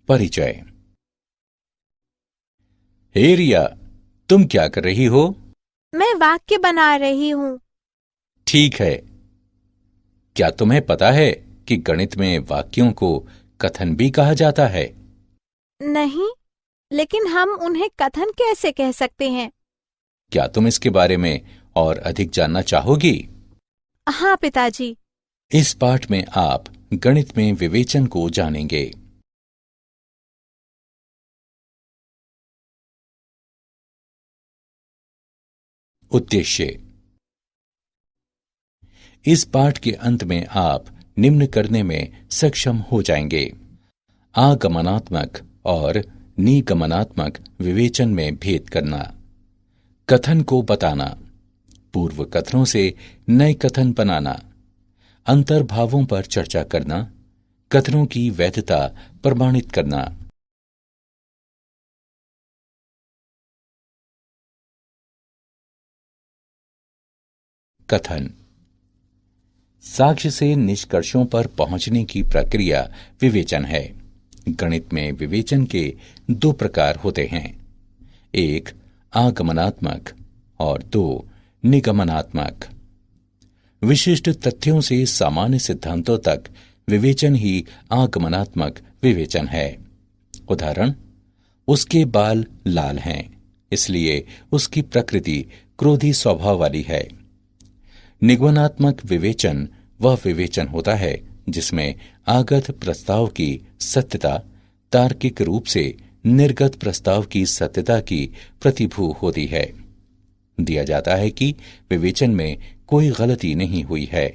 परिचय। हे रिया, तुम क्या कर रही हो? मैं वाक्य बना रही हूँ। ठीक है। क्या तुम्हें पता है कि गणित में वाक्यों को कथन भी कहा जाता है? नहीं, लेकिन हम उन्हें कथन कैसे कह सकते हैं? क्या तुम इसके बारे में और अधिक जानना चाहोगी? हाँ पिताजी। इस पाठ में आप गणित में विवेचन को जानेंगे। उद्देश्य। इस पाठ के अंत में आप निम्न करने में सक्षम हो जाएंगे: आगमनात्मक और निगमनात्मक विवेचन में भेद करना, कथन को बताना, पूर्व कथनों से नए कथन बनाना, अंतर्भावों पर चर्चा करना, कथनों की वैधता प्रमाणित करना। कथन। साक्ष्य से निष्कर्षों पर पहुंचने की प्रक्रिया विवेचन है। गणित में विवेचन के दो प्रकार होते हैं: एक आगमनात्मक और दो निगमनात्मक। विशिष्ट तथ्यों से सामान्य सिद्धांतों तक विवेचन ही आगमनात्मक विवेचन है। उदाहरण: उसके बाल लाल हैं, इसलिए उसकी प्रकृति क्रोधी स्वभाव वाली है। निगमनात्मक विवेचन वह विवेचन होता है जिसमें आगत प्रस्ताव की सत्यता तार्किक रूप से निर्गत प्रस्ताव की सत्यता की प्रतिभू होती है। दिया जाता है कि विवेचन में कोई गलती नहीं हुई है।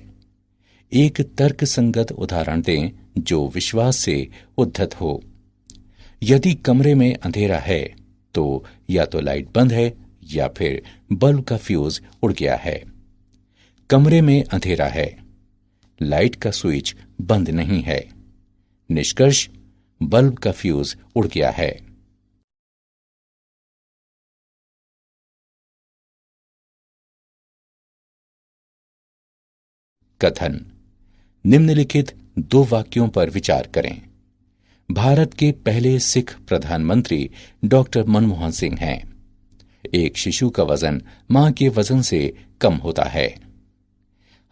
एक तर्कसंगत उदाहरण दें जो विश्वास से उद्धत हो। यदि कमरे में अंधेरा है तो या तो लाइट बंद है या फिर बल्ब का फ्यूज उड़ गया है। कमरे में अंधेरा है, लाइट का स्विच बंद नहीं है। निष्कर्ष: बल्ब का फ्यूज उड़ गया है। कथन। निम्नलिखित दो वाक्यों पर विचार करें। भारत के पहले सिख प्रधानमंत्री डॉक्टर मनमोहन सिंह हैं। एक शिशु का वजन मां के वजन से कम होता है।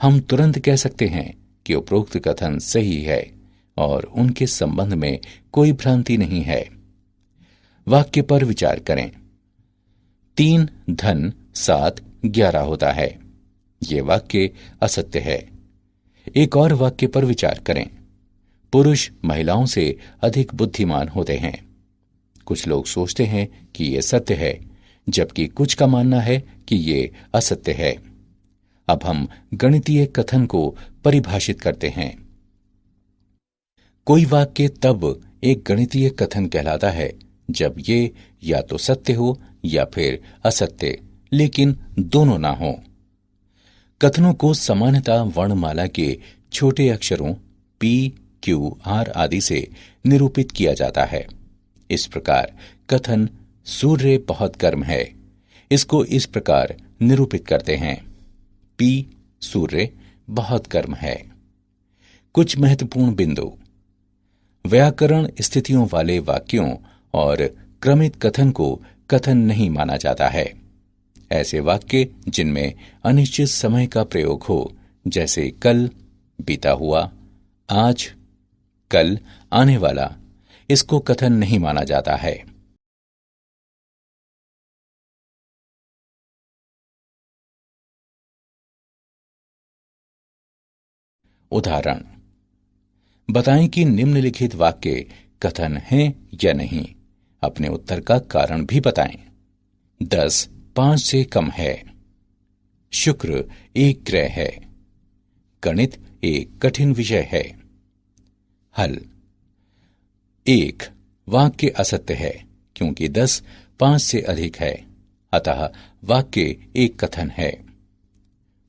हम तुरंत कह सकते हैं कि उपरोक्त कथन सही है और उनके संबंध में कोई भ्रांति नहीं है। वाक्य पर विचार करें। 3 धन 7 11 होता है। यह वाक्य असत्य है। एक और वाक्य पर विचार करें। पुरुष महिलाओं से अधिक बुद्धिमान होते हैं। कुछ लोग सोचते हैं कि यह सत्य है, जबकि कुछ का मानना है कि यह असत्य है। अब हम गणितीय कथन को परिभाषित करते हैं। कोई वाक्य तब एक गणितीय कथन कहलाता है जब ये या तो सत्य हो या फिर असत्य, लेकिन दोनों ना हो। कथनों को सामान्यतः वर्णमाला के छोटे अक्षरों P, Q, R आदि से निरूपित किया जाता है। इस प्रकार कथन सूर्य बहुत गर्म है, इसको इस प्रकार निरूपित करते हैं: P, सूर्य बहुत गर्म है। कुछ महत्वपूर्ण बिंदु। व्याकरण स्थितियों वाले वाक्यों और क्रमित कथन को कथन नहीं माना जाता है। ऐसे वाक्य जिनमें अनिश्चित समय का प्रयोग हो, जैसे कल, बीता हुआ, आज, कल, आने वाला, इसको कथन नहीं माना जाता है। उदाहरण। बताएं कि निम्नलिखित वाक्य कथन हैं या नहीं। अपने उत्तर का कारण भी बताएं। 10 5 से कम है। शुक्र एक ग्रह है। गणित एक कठिन विषय है। हल। 1 वाक्य असत्य है क्योंकि 10 5 से अधिक है, अतः वाक्य एक कथन है।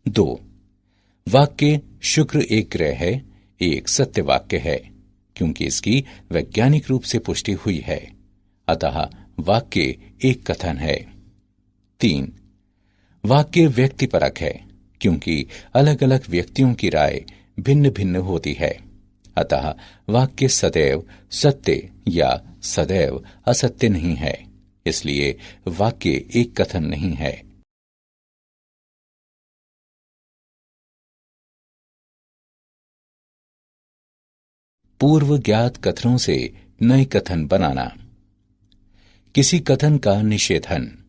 2 वाक्य शुक्र एक ग्रह है एक सत्य वाक्य है क्योंकि इसकी वैज्ञानिक रूप से पुष्टि हुई है, अतः वाक्य एक कथन है। 3 वाक्य व्यक्तिपरक है क्योंकि अलग अलग व्यक्तियों की राय भिन्न भिन्न होती है, अतः वाक्य सदैव सत्य या सदैव असत्य नहीं है, इसलिए वाक्य एक कथन नहीं है। पूर्व ज्ञात कथनों से नए कथन बनाना। किसी कथन का निषेधन।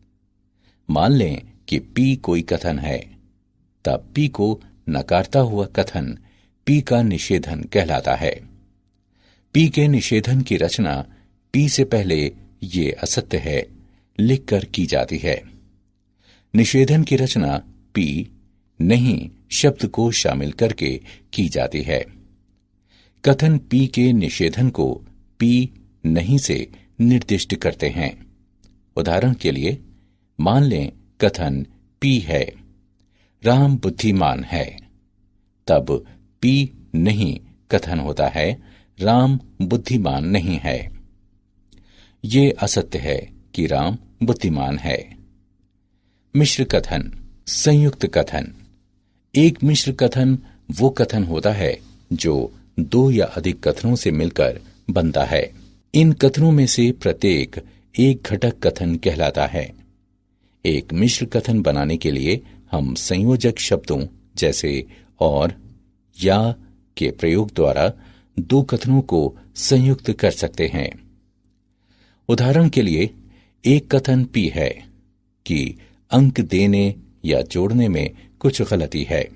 मान लें कि पी कोई कथन है, तब पी को नकारता हुआ कथन पी का निषेधन कहलाता है। पी के निषेधन की रचना पी से पहले ये असत्य है लिखकर की जाती है। निषेधन की रचना पी नहीं शब्द को शामिल करके की जाती है। कथन पी के निषेधन को पी नहीं से निर्दिष्ट करते हैं। उदाहरण के लिए मान लें कथन पी है, राम बुद्धिमान है, तब पी नहीं कथन होता है, राम बुद्धिमान नहीं है। ये असत्य है कि राम बुद्धिमान है। मिश्र कथन। संयुक्त कथन। एक मिश्र कथन वो कथन होता है जो दो या अधिक कथनों से मिलकर बनता है। इन कथनों में से प्रत्येक एक घटक कथन कहलाता है। एक मिश्र कथन बनाने के लिए हम संयोजक शब्दों जैसे और या के प्रयोग द्वारा दो कथनों को संयुक्त कर सकते हैं। उदाहरण के लिए एक कथन पी है कि अंक देने या जोड़ने में कुछ गलती है।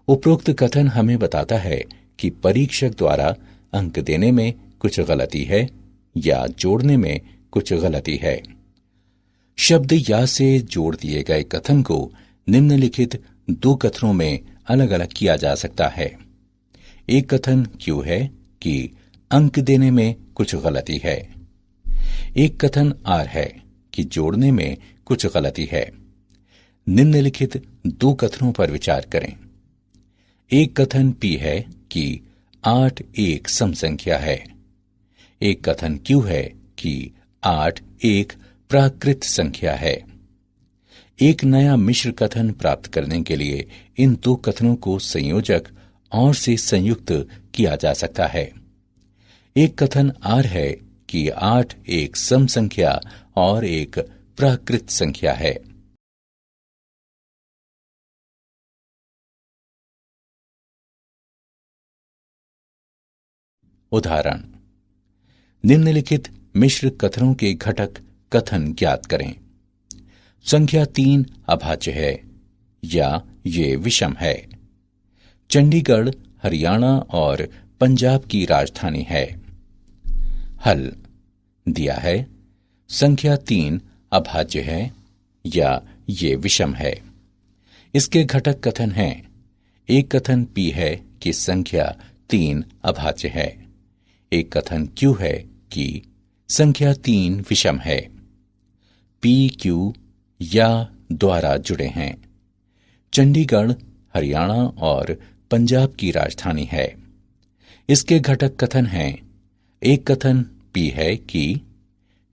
उपरोक्त कथन हमें बताता है कि परीक्षक द्वारा अंक देने में कुछ गलती है या जोड़ने में कुछ गलती है। शब्द या से जोड़ दिए गए कथन को निम्नलिखित दो कथनों में अलग अलग किया जा सकता है। एक कथन क्यों है कि अंक देने में कुछ गलती है। एक कथन आर है कि जोड़ने में कुछ गलती है। निम्नलिखित दो कथनों पर विचार करें। एक कथन पी है कि 8 एक सम संख्या है। एक कथन क्यू है कि 8 एक प्राकृत संख्या है। एक नया मिश्र कथन प्राप्त करने के लिए इन दो कथनों को संयोजक और से संयुक्त किया जा सकता है। एक कथन आर है कि 8 एक सम संख्या और एक प्राकृत संख्या है। उदाहरण। निम्नलिखित मिश्र कथनों के घटक कथन ज्ञात करें। संख्या 3 अभाज्य है या ये विषम है। चंडीगढ़ हरियाणा और पंजाब की राजधानी है। हल दिया है संख्या 3 अभाज्य है या ये विषम है। इसके घटक कथन हैं। एक कथन पी है कि संख्या 3 अभाज्य है। एक कथन क्यू है कि संख्या 3 विषम है। पी क्यू या द्वारा जुड़े हैं। चंडीगढ़ हरियाणा और पंजाब की राजधानी है। इसके घटक कथन हैं। एक कथन पी है कि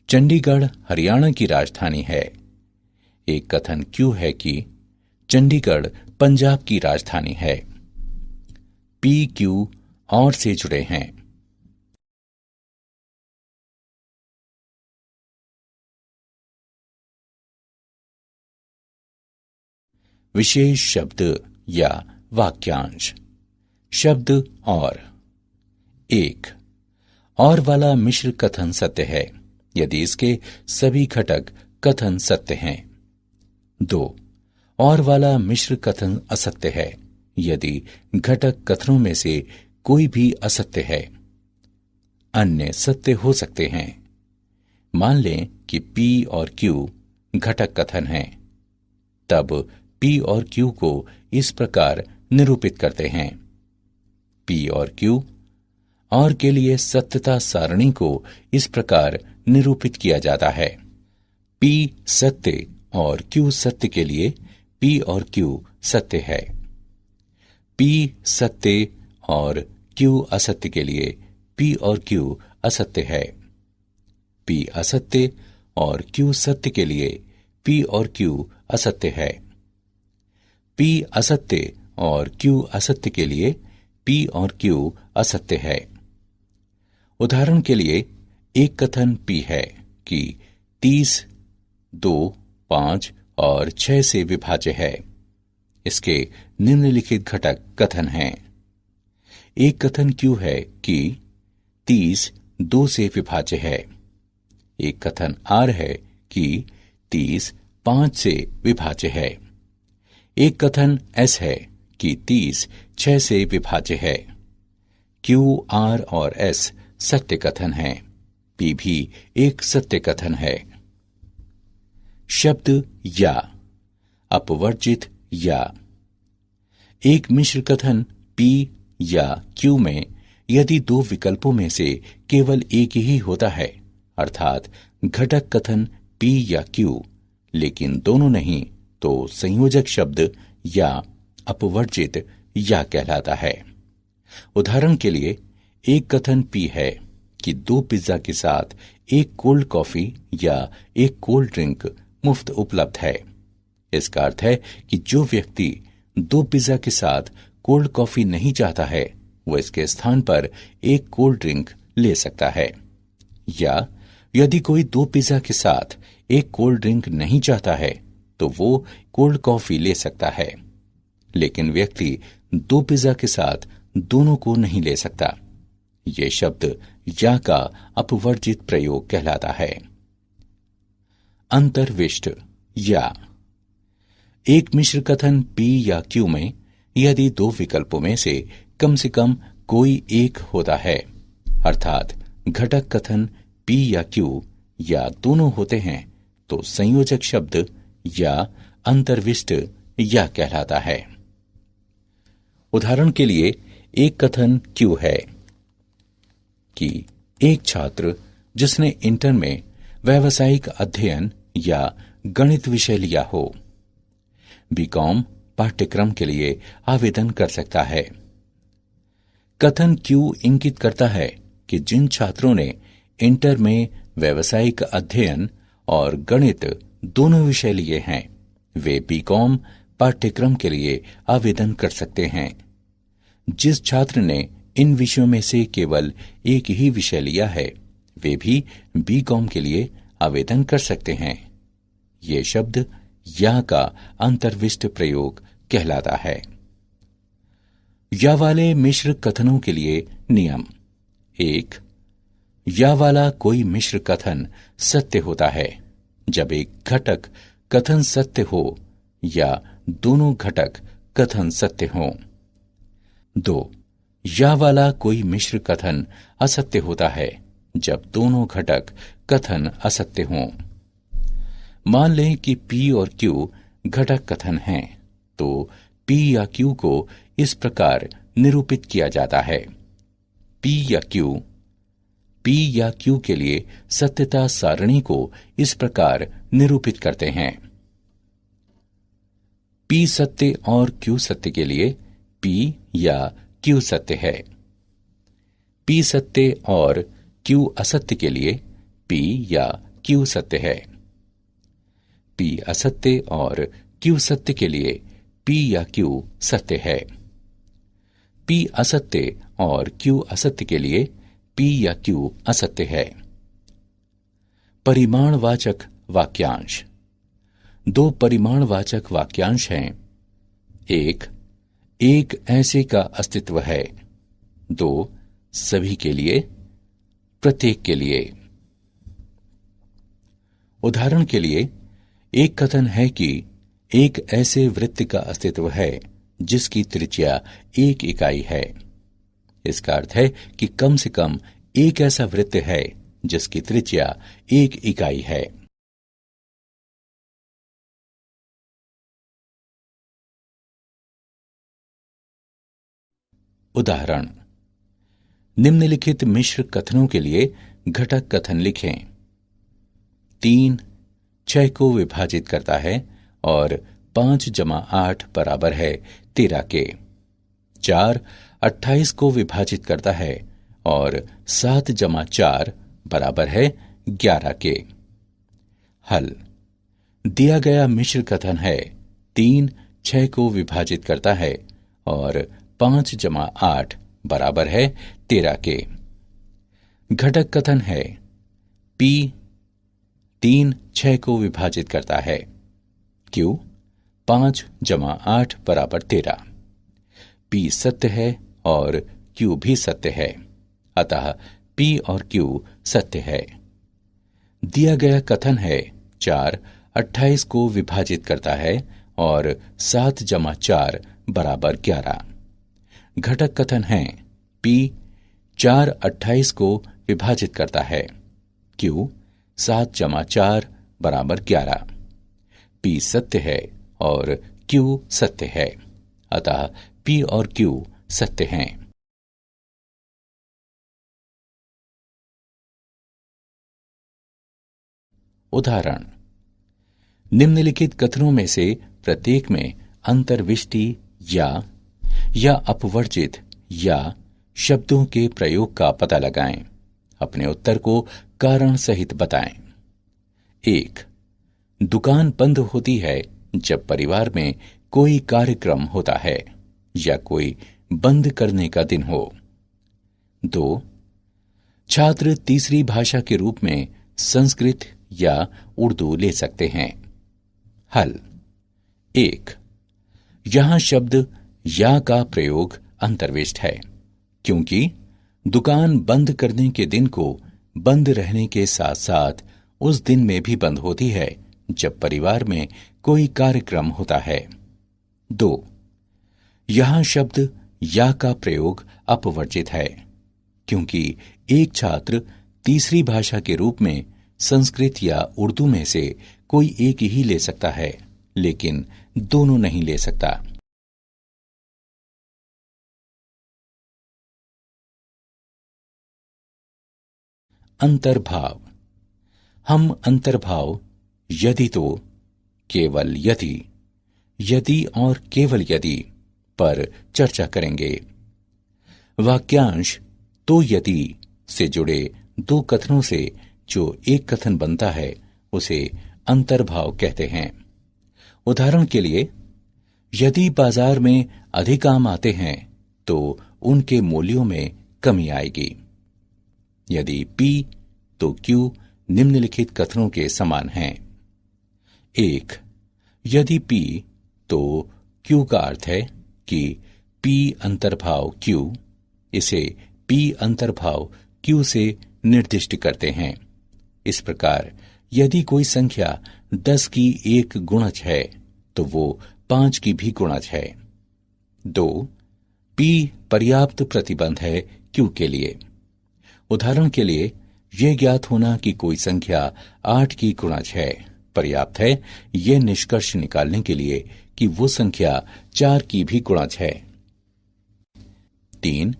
चंडीगढ़ हरियाणा की राजधानी है। एक कथन क्यू है कि चंडीगढ़ पंजाब की राजधानी है। पी क्यू और से जुड़े हैं। विशेष शब्द या वाक्यांश। शब्द और। एक, और वाला मिश्र कथन सत्य है यदि इसके सभी घटक कथन सत्य हैं। 2, और वाला मिश्र कथन असत्य है यदि घटक कथनों में से कोई भी असत्य है। अन्य सत्य हो सकते हैं। मान लें कि P और Q घटक कथन हैं, तब P और Q को इस प्रकार निरूपित करते हैं। P और Q और के लिए सत्यता सारणी को इस प्रकार निरूपित किया जाता है। P सत्य और Q सत्य के लिए P और Q सत्य है। P सत्य और Q असत्य के लिए P और Q असत्य है। P असत्य और Q सत्य के लिए P और Q असत्य है। P असत्य और Q असत्य के लिए P और Q असत्य है। उदाहरण के लिए एक कथन P है कि 30 2, 5 और 6 से विभाज्य है। इसके निम्नलिखित घटक कथन हैं। एक कथन Q है कि 30 2 से विभाज्य है। एक कथन R है कि 30 5 से विभाज्य है। एक कथन S है कि 30 6 से विभाज्य है। Q, R और S सत्य कथन हैं। P भी एक सत्य कथन है। शब्द या, अपवर्जित या। एक मिश्र कथन P या Q में यदि दो विकल्पों में से केवल एक ही होता है, अर्थात घटक कथन P या Q, लेकिन दोनों नहीं, तो संयोजक शब्द या अपवर्जित या कहलाता है। उदाहरण के लिए एक कथन P है कि 2 पिज्जा के साथ एक कोल्ड कॉफी या एक कोल्ड ड्रिंक मुफ्त उपलब्ध है। इसका अर्थ है कि जो व्यक्ति 2 पिज्जा के साथ कोल्ड कॉफी नहीं चाहता है, वो इसके स्थान पर एक कोल्ड ड्रिंक ले सकता है। या यदि कोई 2 पिज्जा के साथ एक कोल्ड ड्रिंक नहीं चाहता है, तो वो कोल्ड कॉफी ले सकता है। लेकिन व्यक्ति 2 पिज्जा के साथ दोनों को नहीं ले सकता। ये शब्द या का अपवर्जित प्रयोग कहलाता है। अंतर्विष्ट या। एक मिश्र कथन P या Q में यदि 2 विकल्पों में से कम कोई एक होता है, अर्थात घटक कथन P या Q या दोनों होते हैं, तो संयोजक शब्द या अंतर्विष्ट या कहलाता है। उदाहरण के लिए एक कथन Q है कि एक छात्र जिसने इंटर में व्यावसायिक अध्ययन या गणित विषय लिया हो, बीकॉम पाठ्यक्रम के लिए आवेदन कर सकता है। कथन Q इंगित करता है कि जिन छात्रों ने इंटर में व्यावसायिक अध्ययन और गणित दोनों विषय लिए हैं, वे बीकॉम पाठ्यक्रम के लिए आवेदन कर सकते हैं। जिस छात्र ने इन विषयों में से केवल एक ही विषय लिया है, वे भी बीकॉम के लिए आवेदन कर सकते हैं। ये शब्द या का अंतर्विष्ट प्रयोग कहलाता है। या वाले मिश्र कथनों के लिए नियम। 1. या वाला कोई मिश्र कथन सत्य होता है जब एक घटक कथन सत्य हो या दोनों घटक कथन सत्य हों। 2. या वाला कोई मिश्र कथन असत्य होता है जब दोनों घटक कथन असत्य हों। मान लें कि P और Q घटक कथन हैं, तो P या Q को इस प्रकार निरूपित किया जाता है। P या Q के लिए सत्यता सारणी को इस प्रकार निरूपित करते हैं। P सत्य और Q सत्य के लिए P या Q सत्य है। P सत्य और Q असत्य के लिए P या Q सत्य है। P असत्य और Q सत्य के लिए P या Q सत्य है। P असत्य और Q असत्य के लिए P या Q असत्य है। परिमाणवाचक वाक्यांश। 2 परिमाणवाचक वाक्यांश हैं। 1. एक ऐसे का अस्तित्व है। 2. सभी के लिए, प्रत्येक के लिए। उदाहरण के लिए एक कथन है कि एक ऐसे वृत्त का अस्तित्व है जिसकी त्रिज्या 1 इकाई है। इसका अर्थ है कि कम से कम एक ऐसा वृत्त है जिसकी त्रिज्या 1 इकाई है। उदाहरण। निम्नलिखित मिश्र कथनों के लिए घटक कथन लिखें। 3 6 को विभाजित करता है और 5 + 8 बराबर है 13 के। 4 28 को विभाजित करता है और 7 + 4 बराबर है 11 के। हल। दिया गया मिश्र कथन है 3 6 को विभाजित करता है और 5 + 8 बराबर है 13 के। घटक कथन है P 3 6 को विभाजित करता है, Q 5 + 8 बराबर 13। P सत्य है और Q भी सत्य है, अतः P और Q सत्य है। दिया गया कथन है 4 28 को विभाजित करता है और 7 + 4 बराबर 11। घटक कथन है P 4 28 को विभाजित करता है, Q 7 + 4 बराबर 11। P सत्य है और Q सत्य है, अतः P और Q सत्य हैं। उदाहरण: निम्नलिखित कथनों में से प्रत्येक में अंतर्विष्टि या अपवर्जित या शब्दों के प्रयोग का पता लगाएं। अपने उत्तर को कारण सहित बताएं। 1. दुकान बंद होती है जब परिवार में कोई कार्यक्रम होता है या कोई बंद करने का दिन हो। 2. छात्र तीसरी भाषा के रूप में संस्कृत या उर्दू ले सकते हैं। हल: 1. यहां शब्द या का प्रयोग अंतर्विष्ट है, क्योंकि दुकान बंद करने के दिन को बंद रहने के साथ साथ उस दिन में भी बंद होती है जब परिवार में कोई कार्यक्रम होता है। 2. यहां शब्द या का प्रयोग अपवर्जित है, क्योंकि एक छात्र तीसरी भाषा के रूप में संस्कृत या उर्दू में से कोई एक ही ले सकता है, लेकिन दोनों नहीं ले सकता। अंतर्भाव: हम अंतर्भाव यदि तो, केवल यदि और केवल यदि पर चर्चा करेंगे। वाक्यांश तो यदि से जुड़े दो कथनों से जो एक कथन बनता है उसे अंतर्भाव कहते हैं। उदाहरण के लिए, यदि बाजार में अधिक आम आते हैं तो उनके मूल्यों में कमी आएगी। यदि P तो Q निम्नलिखित कथनों के समान हैं। 1. यदि P तो Q का अर्थ है कि P अंतर्भाव Q, इसे P अंतर्भाव Q से निर्दिष्ट करते हैं। इस प्रकार यदि कोई संख्या 10 की एक गुणज है तो वो 5 की भी गुणज है। 2. P पर्याप्त प्रतिबंध है Q के लिए। उदाहरण के लिए, यह ज्ञात होना कि कोई संख्या 8 की गुणज है पर्याप्त है यह निष्कर्ष निकालने के लिए कि वो संख्या 4 की भी गुणज है। 3.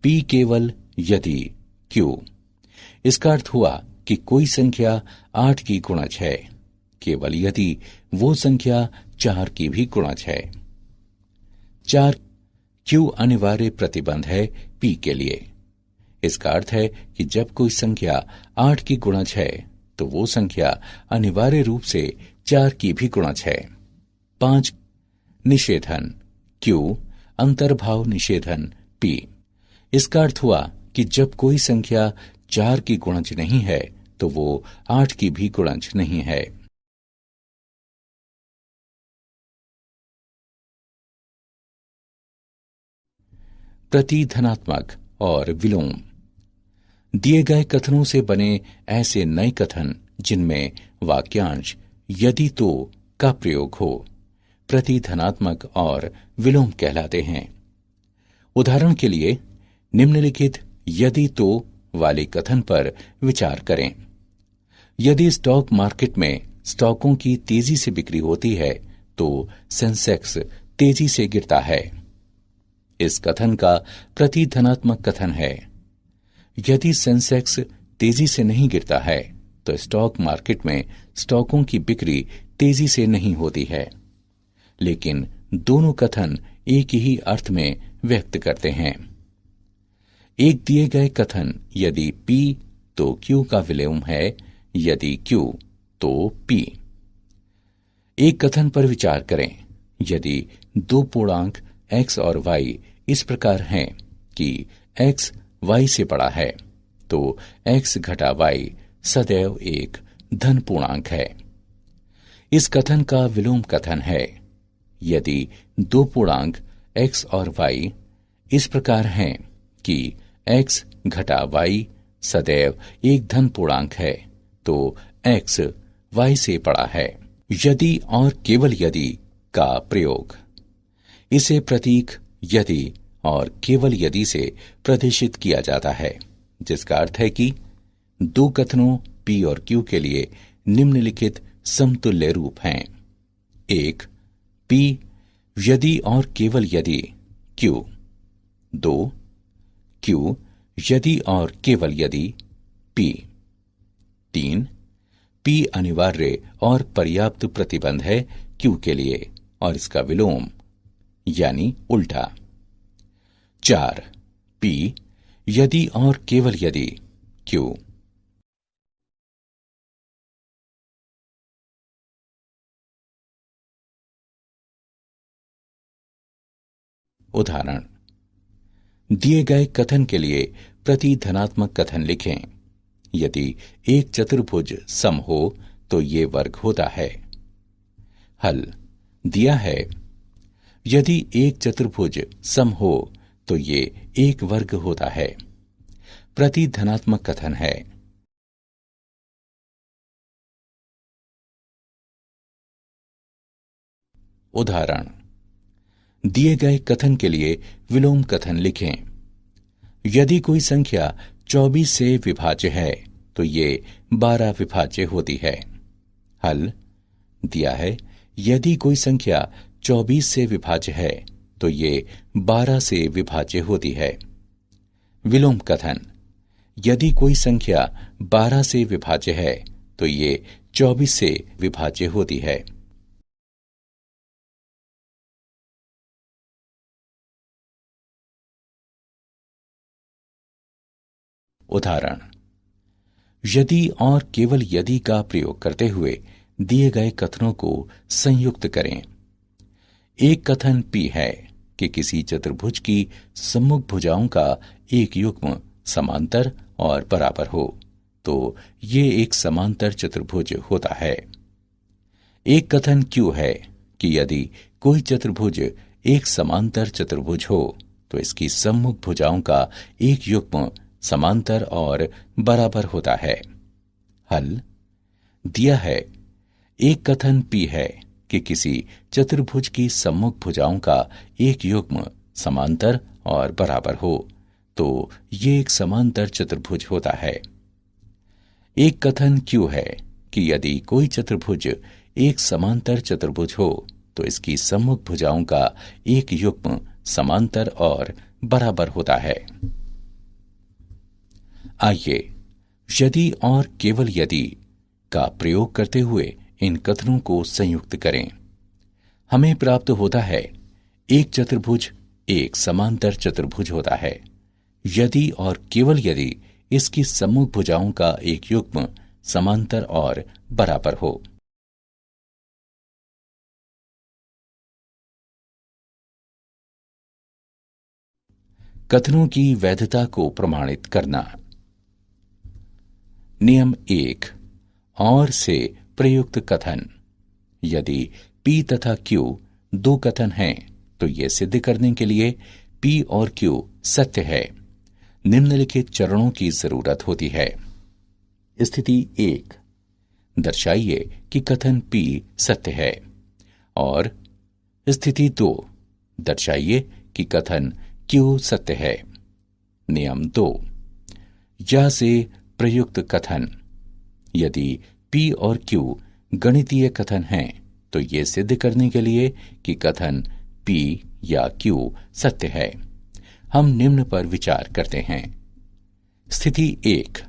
P केवल यदि Q, इसका अर्थ हुआ कि कोई संख्या 8 की गुणज है केवल यदि वो संख्या 4 की भी गुणज है। 4. Q अनिवार्य प्रतिबंध है P के लिए। इसका अर्थ है कि जब कोई संख्या 8 की गुणज है तो वो संख्या अनिवार्य रूप से 4 की भी गुणज है। 5. निषेधन Q अंतर्भाव निषेधन P, इसका अर्थ हुआ कि जब कोई संख्या 4 की गुणज नहीं है तो वो 8 की भी गुणज नहीं है। प्रतिधनात्मक और विलोम: दिए गए कथनों से बने ऐसे नए कथन जिनमें वाक्यांश यदि तो का प्रयोग हो प्रतिधनात्मक और विलोम कहलाते हैं। उदाहरण के लिए, निम्नलिखित यदि तो वाले कथन पर विचार करें। यदि स्टॉक मार्केट में स्टॉकों की तेजी से बिक्री होती है तो सेंसेक्स तेजी से गिरता है। इस कथन का प्रतिधनात्मक कथन है, यदि सेंसेक्स तेजी से नहीं गिरता है तो स्टॉक मार्केट में स्टॉकों की बिक्री तेजी से नहीं होती है। लेकिन दोनों कथन एक ही अर्थ में व्यक्त करते हैं। एक दिए गए कथन यदि P तो Q का विलोम है, यदि Q तो P। एक कथन पर विचार करें, यदि दो पूर्णांक X और Y इस प्रकार हैं कि x y से बड़ा है, तो x घटा y सदैव एक धन पूर्णांक है। इस कथन का विलोम कथन है, यदि दो पूर्णांक x और y इस प्रकार हैं कि x घटा y सदैव एक धन पूर्णांक है, तो x y से बड़ा है। यदि और केवल यदि का प्रयोग। इसे प्रतीक यदि और केवल यदि से प्रदर्शित किया जाता है, जिसका अर्थ है कि दो कथनों P और Q के लिए निम्नलिखित समतुल्य रूप हैं। एक, P यदि और केवल यदि Q। दो, Q यदि और केवल यदि P। तीन, P अनिवार्य और पर्याप्त प्रतिबंध है Q के लिए और इसका विलोम यानी उल्टा। चार, P यदि और केवल यदि Q। उदाहरण, दिए गए कथन के लिए प्रति धनात्मक कथन लिखें। यदि एक चतुर्भुज सम हो तो ये वर्ग होता है। हल दिया है, यदि एक चतुर्भुज सम हो तो ये एक वर्ग होता है। प्रति धनात्मक कथन है। उदाहरण, दिए गए कथन के लिए विलोम कथन लिखें। यदि कोई संख्या 24 से विभाज्य है तो ये 12 विभाज्य होती है। हल दिया है, यदि कोई संख्या 24 से विभाज्य है तो ये 12 से विभाज्य होती है। विलोम कथन, यदि कोई संख्या 12 से विभाज्य है तो ये 24 से विभाज्य होती है। उदाहरण, यदि और केवल यदि का प्रयोग करते हुए दिए गए कथनों को संयुक्त करें। एक कथन P है कि किसी चतुर्भुज की सम्मुख भुजाओं का एक युग्म समांतर और बराबर हो तो ये एक समांतर चतुर्भुज होता है। एक कथन Q है कि यदि कोई चतुर्भुज एक समांतर चतुर्भुज हो तो इसकी सम्मुख भुजाओं का एक युग्म समांतर और बराबर होता है। हल दिया है, एक कथन P है कि किसी चतुर्भुज की सम्मुख भुजाओं का एक युग्म समांतर और बराबर हो तो ये एक समांतर चतुर्भुज होता है। एक कथन Q है कि यदि कोई चतुर्भुज एक समांतर चतुर्भुज हो तो इसकी सम्मुख भुजाओं का एक युग्म समांतर और बराबर होता है। आइए यदि और केवल यदि का प्रयोग करते हुए इन कथनों को संयुक्त करें। हमें प्राप्त होता है, एक चतुर्भुज एक समांतर चतुर्भुज होता है यदि और केवल यदि इसकी सम्मुख भुजाओं का एक युग्म समांतर और बराबर हो। कथनों की वैधता को प्रमाणित करना। नियम 1, और से प्रयुक्त कथन। यदि P तथा Q दो कथन हैं तो ये सिद्ध करने के लिए P और Q सत्य है, निम्नलिखित चरणों की जरूरत होती है। स्थिति 1, दर्शाइए कि कथन P सत्य है। और स्थिति 2, दर्शाइए कि कथन Q सत्य है। नियम 2, या से प्रयुक्त कथन। यदि P और Q गणितीय कथन हैं तो ये सिद्ध करने के लिए कि कथन P या Q सत्य है, हम निम्न पर विचार करते हैं। स्थिति 1,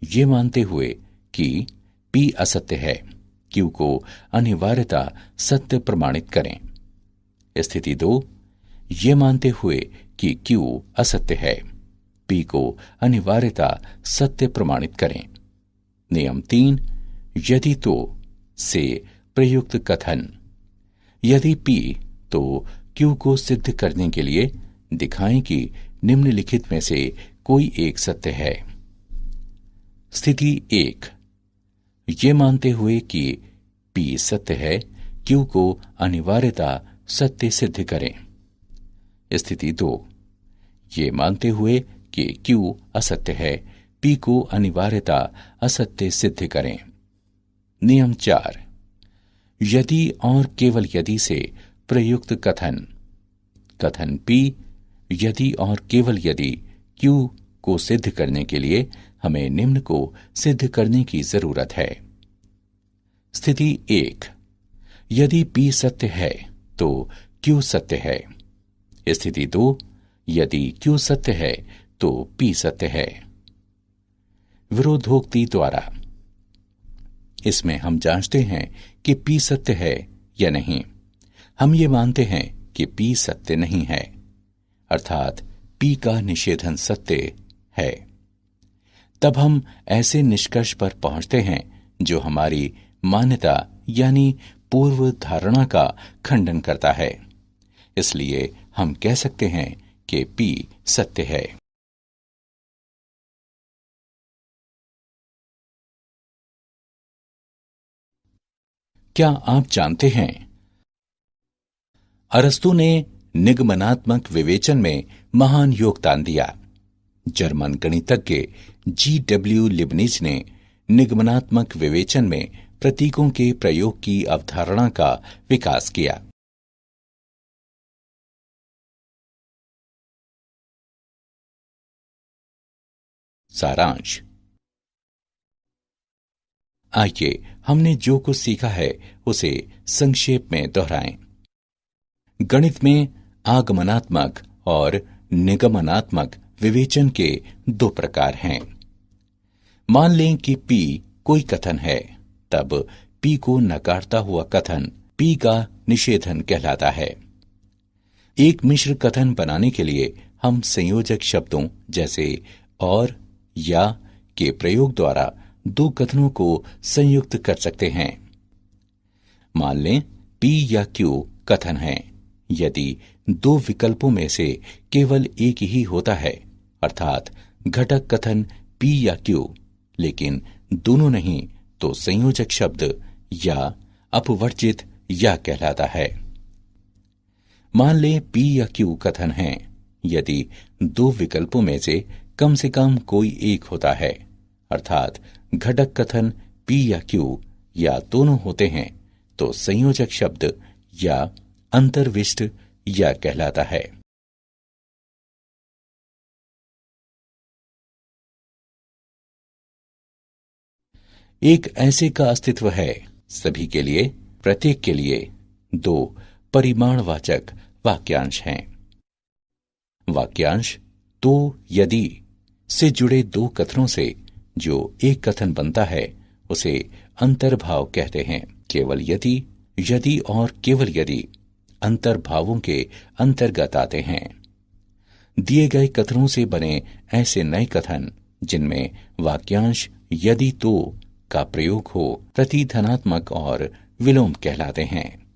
ये मानते हुए कि P असत्य है, Q को अनिवार्यता सत्य प्रमाणित करें। स्थिति 2, ये मानते हुए कि Q असत्य है, P को अनिवार्यता सत्य प्रमाणित करें। नियम 3, यदि तो से प्रयुक्त कथन। यदि P तो Q को सिद्ध करने के लिए दिखाएं कि निम्नलिखित में से कोई एक सत्य है। स्थिति 1, ये मानते हुए कि P सत्य है, Q को अनिवार्यता सत्य सिद्ध करें। स्थिति 2, ये मानते हुए कि Q असत्य है, P को अनिवार्यता असत्य सिद्ध करें। नियम 4, यदि और केवल यदि से प्रयुक्त कथन P यदि और केवल यदि Q को सिद्ध करने के लिए हमें निम्न को सिद्ध करने की जरूरत है। स्थिति 1, यदि P सत्य है तो Q सत्य है। स्थिति 2, यदि Q सत्य है तो P सत्य है। विरोधोक्ति द्वारा इसमें हम जांचते हैं कि P सत्य है या नहीं। हम ये मानते हैं कि P सत्य नहीं है, अर्थात P का निषेधन सत्य है। तब हम ऐसे निष्कर्ष पर पहुंचते हैं जो हमारी मान्यता यानी पूर्व धारणा का खंडन करता है। इसलिए हम कह सकते हैं कि P सत्य है। क्या आप जानते हैं, अरस्तु ने निगमनात्मक विवेचन में महान योगदान दिया। जर्मन गणितज्ञ G.W. लिबनिज ने निगमनात्मक विवेचन में प्रतीकों के प्रयोग की अवधारणा का विकास किया। सारांश, आइए हमने जो कुछ सीखा है उसे संक्षेप में दोहराएं। गणित में आगमनात्मक और निगमनात्मक विवेचन के दो प्रकार हैं। मान लें कि P कोई कथन है, तब P को नकारता हुआ कथन P का निषेधन कहलाता है। एक मिश्र कथन बनाने के लिए हम संयोजक शब्दों जैसे और या के प्रयोग द्वारा दो कथनों को संयुक्त कर सकते हैं। मान लें P या Q कथन है। यदि दो विकल्पों में से केवल एक ही होता है, अर्थात घटक कथन P या Q, लेकिन दोनों नहीं, तो संयोजक शब्द या अपवर्जित या कहलाता है। मान लें P या Q कथन है। यदि दो विकल्पों में से कम कोई एक होता है, अर्थात घटक कथन P या Q या दोनों होते हैं, तो संयोजक शब्द या अंतर्विष्ट या कहलाता है। एक ऐसे का अस्तित्व है, सभी के लिए, प्रत्येक के लिए दो परिमाणवाचक वाक्यांश हैं। वाक्यांश तो यदि से जुड़े दो कथनों से जो एक कथन बनता है उसे अंतर्भाव कहते हैं। केवल यदि, यदि और केवल यदि अंतर्भावों के अंतर्गत आते हैं। दिए गए कथनों से बने ऐसे नए कथन जिनमें वाक्यांश यदि तो का प्रयोग हो प्रतिधनात्मक और विलोम कहलाते हैं।